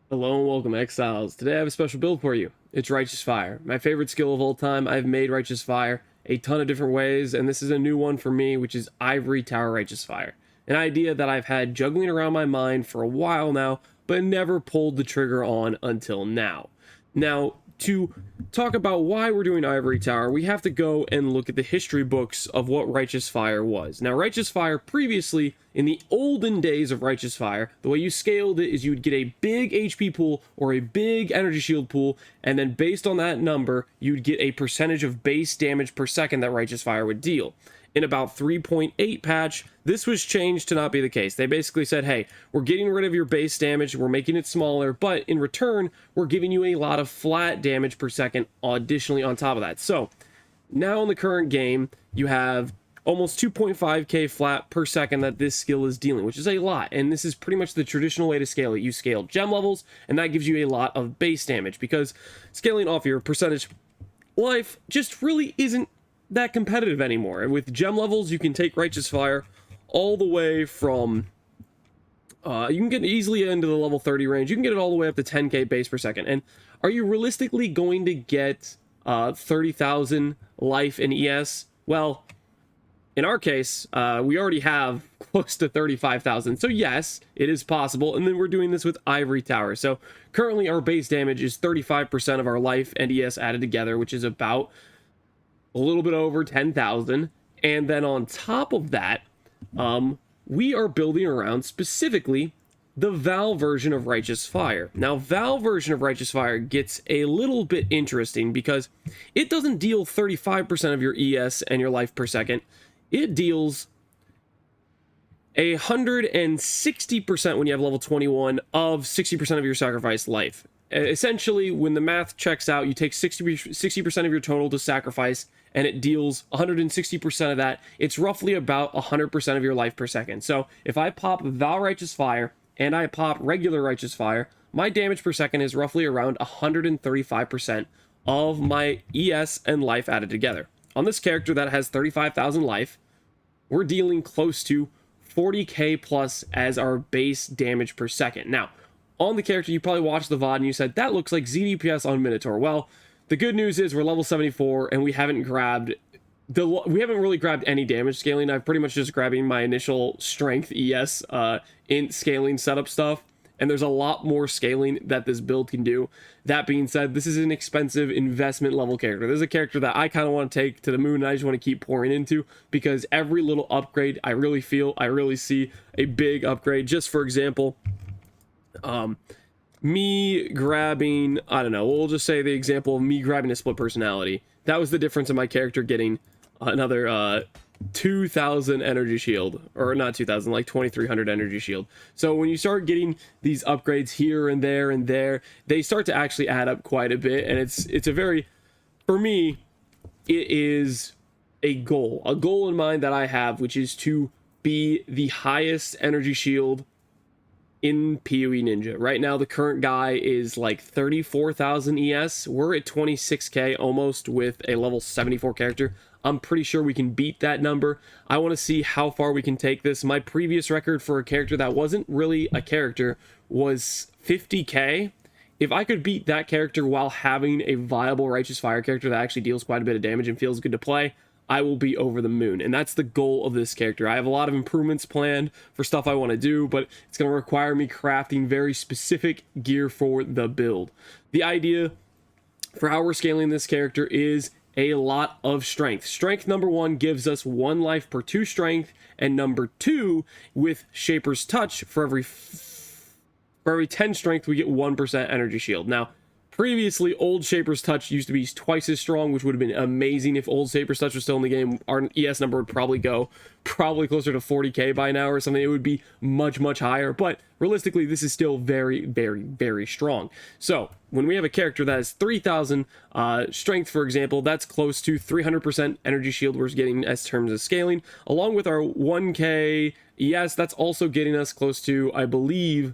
Hello and welcome, Exiles. Today I have a special build for you. It's Righteous Fire, my favorite skill of all time. I've made Righteous Fire a ton of different ways, and this is a new one for me, which is Ivory Tower Righteous Fire. An idea that I've had juggling around my mind for a while now, but never pulled the trigger on until now. Now, to talk about why we're doing Ivory Tower, we have to go and look at the history books of what Righteous Fire was. Now, Righteous Fire previously, in the olden days of Righteous Fire, the way you scaled it is you would get a big HP pool or a big energy shield pool, and then based on that number, you'd get a percentage of base damage per second that Righteous Fire would deal. In about 3.8 patch, this was changed to not be the case. They basically said, hey, we're getting rid of your base damage, we're making it smaller, but in return, we're giving you a lot of flat damage per second additionally on top of that. So, now in the current game, you have almost 2.5k flat per second that this skill is dealing, which is a lot, and this is pretty much the traditional way to scale it. You scale gem levels, and that gives you a lot of base damage, because scaling off your percentage life just really isn't that competitive anymore. And with gem levels, you can take Righteous Fire all the way from you can get easily into the level 30 range. You can get it all the way up to 10k base per second. And are you realistically going to get 30,000 life in ES? Well, in our case, we already have close to 35,000. So yes, it is possible. And then we're doing this with Ivory Tower. So currently our base damage is 35% of our life and ES added together, which is about a little bit over 10,000. And then on top of that, we are building around specifically the Vaal version of Righteous Fire. Now, Vaal version of Righteous Fire gets a little bit interesting because it doesn't deal 35% of your ES and your life per second. It deals 160% when you have level 21 of 60% of your sacrificed life. Essentially, when the math checks out, you take 60% of your total to sacrifice, and it deals 160% of that. It's roughly about 100% of your life per second. So if I pop Vaal Righteous Fire and I pop regular Righteous Fire, my damage per second is roughly around 135% of my ES and life added together. On this character that has 35,000 life, we're dealing close to 40k plus as our base damage per second. Now, on the character, you probably watched the VOD and you said, that looks like ZDPS on Minotaur. Well, the good news is we're level 74 and we haven't really grabbed any damage scaling. I'm pretty much just grabbing my initial strength ES in scaling setup stuff, and there's a lot more scaling that this build can do. That being said, this is an expensive investment level character. This is a character that I kind of want to take to the moon, and I just want to keep pouring into, because every little upgrade I really see a big upgrade. Just for example, me grabbing, I don't know, we'll just say the example of me grabbing a split personality. That was the difference in my character getting another 2,000 energy shield, or not 2,000, like 2,300 energy shield. So when you start getting these upgrades here and there, they start to actually add up quite a bit. And it's a very, for me, it is a goal in mind that I have, which is to be the highest energy shield in PoE Ninja. Right now, the current guy is like 34,000 ES. We're at 26k almost with a level 74 character. I'm pretty sure we can beat that number. I want to see how far we can take this. My previous record for a character that wasn't really a character was 50k. If I could beat that character while having a viable Righteous Fire character that actually deals quite a bit of damage and feels good to play, I will be over the moon. And that's the goal of this character. I have a lot of improvements planned for stuff I want to do, but it's going to require me crafting very specific gear for the build. The idea for how we're scaling this character is a lot of strength. Strength number 1 gives us 1 life per 2 strength, and number 2, with Shaper's Touch, for every 10 strength we get 1% energy shield. Now, Previously, Old Shaper's Touch used to be twice as strong, which would have been amazing if Old Shaper's Touch was still in the game. Our ES number would probably closer to 40k by now or something. It would be much, much higher, but realistically, this is still very, very, very strong. So when we have a character that has 3,000 strength, for example, that's close to 300% energy shield we're getting as terms of scaling, along with our 1k ES, that's also getting us close to, I believe,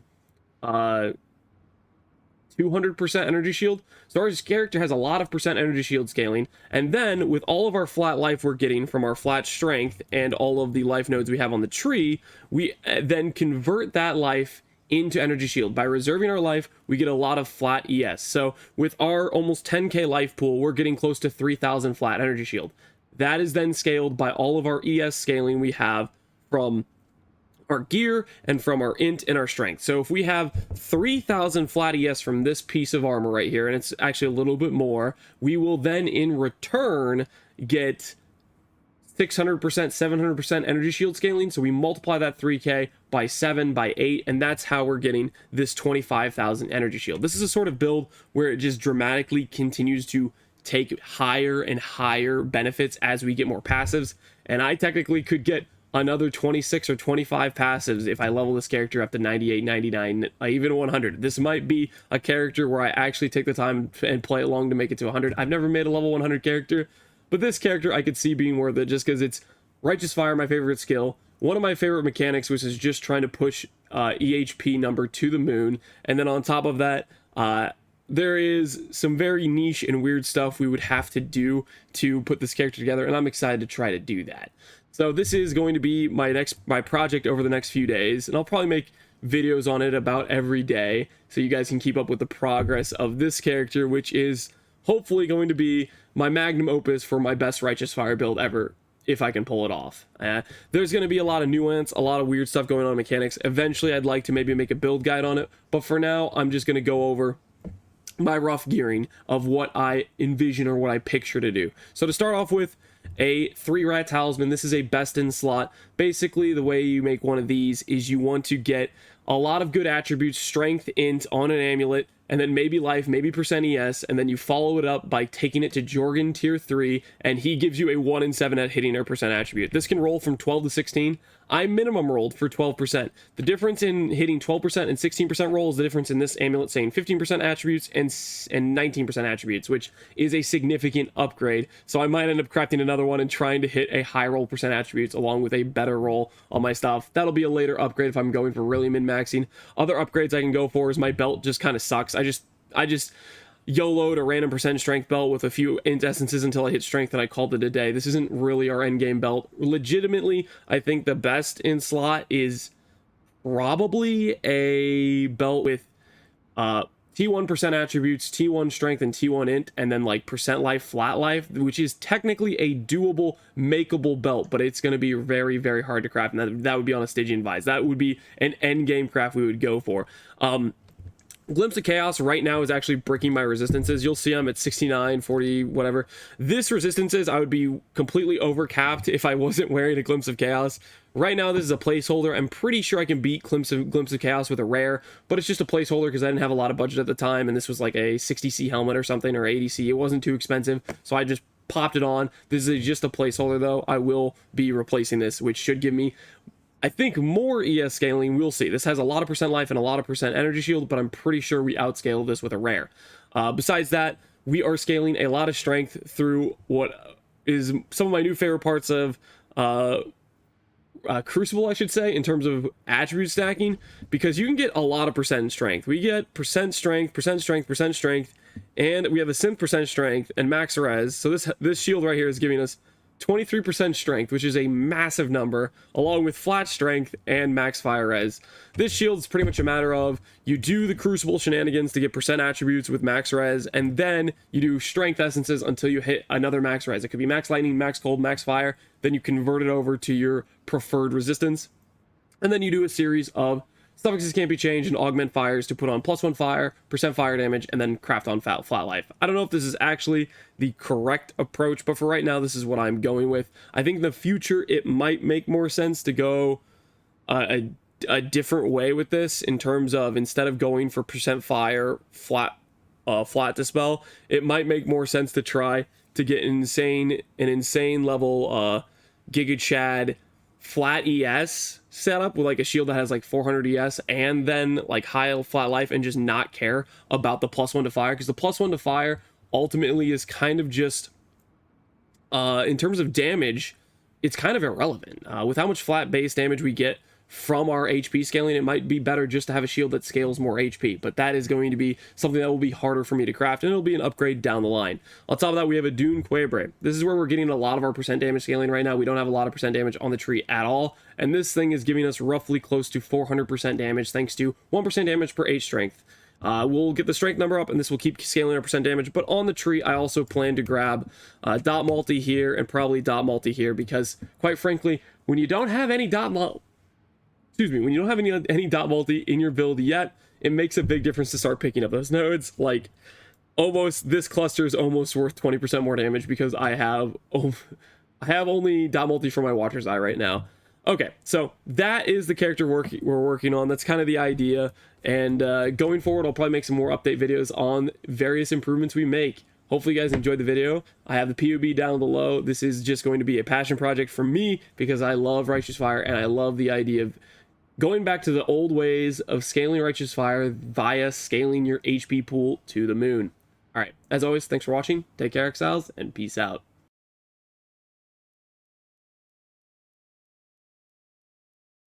200% energy shield. So our character has a lot of percent energy shield scaling, and then with all of our flat life we're getting from our flat strength and all of the life nodes we have on the tree, we then convert that life into energy shield. By reserving our life, we get a lot of flat ES. So with our almost 10k life pool, we're getting close to 3,000 flat energy shield. That is then scaled by all of our ES scaling we have from our gear and from our int and our strength. So if we have 3,000 flat ES from this piece of armor right here, and it's actually a little bit more, we will then in return get 600%, 700% energy shield scaling. So we multiply that 3k by 7 by 8, and that's how we're getting this 25,000 energy shield. This is a sort of build where it just dramatically continues to take higher and higher benefits as we get more passives, and I technically could get another 26 or 25 passives if I level this character up to 98, 99, even 100. This might be a character where I actually take the time and play it long to make it to 100. I've never made a level 100 character, but this character I could see being worth it just because it's Righteous Fire, my favorite skill, one of my favorite mechanics, which is just trying to push EHP number to the moon, and then on top of that, there is some very niche and weird stuff we would have to do to put this character together, and I'm excited to try to do that. So this is going to be my project over the next few days, and I'll probably make videos on it about every day so you guys can keep up with the progress of this character, which is hopefully going to be my magnum opus for my best Righteous Fire build ever, if I can pull it off. There's going to be a lot of nuance, a lot of weird stuff going on in mechanics. Eventually I'd like to maybe make a build guide on it, but for now I'm just going to go over my rough gearing of what I envision or what I picture to do. So to start off with, a 3-rat talisman. This is a best in slot. Basically, the way you make one of these is you want to get a lot of good attributes, strength, int on an amulet, and then maybe life, maybe percent ES, and then you follow it up by taking it to Jorgen tier 3, and he gives you a 1 in 7 at hitting or percent attribute. This can roll from 12 to 16. I minimum rolled for 12%. The difference in hitting 12% and 16% roll is the difference in this amulet saying 15% attributes and 19% attributes, which is a significant upgrade. So I might end up crafting another one and trying to hit a high roll percent attributes along with a better roll on my stuff. That'll be a later upgrade if I'm going for really min-maxing. Other upgrades I can go for is my belt just kind of sucks. I just YOLO'd a random percent strength belt with a few int essences until I hit strength, and I called it a day. This isn't really our endgame belt. Legitimately, I think the best in slot is probably a belt with T1 percent attributes, T1 strength, and T1 int, and then like percent life, flat life, which is technically a doable, makeable belt, but it's going to be very, very hard to craft, and that would be on a Stygian Vise. That would be an endgame craft we would go for. Glimpse of Chaos right now is actually breaking my resistances. You'll see I'm at 69, 40, whatever. This resistances, I would be completely overcapped if I wasn't wearing a Glimpse of Chaos. Right now, this is a placeholder. I'm pretty sure I can beat Glimpse of Chaos with a rare, but it's just a placeholder because I didn't have a lot of budget at the time, and this was like a 60C helmet or something, or 80C. It wasn't too expensive, so I just popped it on. This is just a placeholder, though. I will be replacing this, which should give me, I think, more ES scaling. We'll see. This has a lot of percent life and a lot of percent energy shield, but I'm pretty sure we outscale this with a rare. Besides that, we are scaling a lot of strength through what is some of my new favorite parts of Crucible, I should say, in terms of attribute stacking, because you can get a lot of percent strength. We get percent strength, percent strength, percent strength, and we have a synth percent strength and max res. So this shield right here is giving us 23% strength, which is a massive number, along with flat strength and max fire res. This shield is pretty much a matter of you do the Crucible shenanigans to get percent attributes with max res, and then you do strength essences until you hit another max res. It could be max lightning, max cold, max fire, then you convert it over to your preferred resistance, and then you do a series of suffixes can't be changed and augment fires to put on +1 fire, percent fire damage, and then craft on flat life. I don't know if this is actually the correct approach, but for right now, this is what I'm going with. I think in the future, it might make more sense to go a different way with this in terms of instead of going for percent fire, flat flat dispel, it might make more sense to try to get an insane level Giga Chad flat ES setup with like a shield that has like 400 ES and then like high flat life, and just not care about the +1 to fire, because the +1 to fire ultimately is kind of just in terms of damage, it's kind of irrelevant. With how much flat base damage we get from our HP scaling, it might be better just to have a shield that scales more HP, but that is going to be something that will be harder for me to craft, and it'll be an upgrade down the line. On top of that, we have a Dune Quabre. This is where we're getting a lot of our percent damage scaling right now. We don't have a lot of percent damage on the tree at all, and this thing is giving us roughly close to 400% damage thanks to 1% damage per 8 strength. We'll get the strength number up, and this will keep scaling our percent damage. But on the tree, I also plan to grab dot multi here and probably dot multi here, because quite frankly, when you don't have any when you don't have any dot multi in your build yet, it makes a big difference to start picking up those nodes. Like, almost, this cluster is almost worth 20% more damage because I have only dot multi for my Watcher's Eye right now. Okay, so that is the character we're working on. That's kind of the idea. And going forward, I'll probably make some more update videos on various improvements we make. Hopefully you guys enjoyed the video. I have the POB down below. This is just going to be a passion project for me because I love Righteous Fire, and I love the idea of going back to the old ways of scaling Righteous Fire via scaling your HP pool to the moon. All right, as always, thanks for watching. Take care, Exiles, and peace out.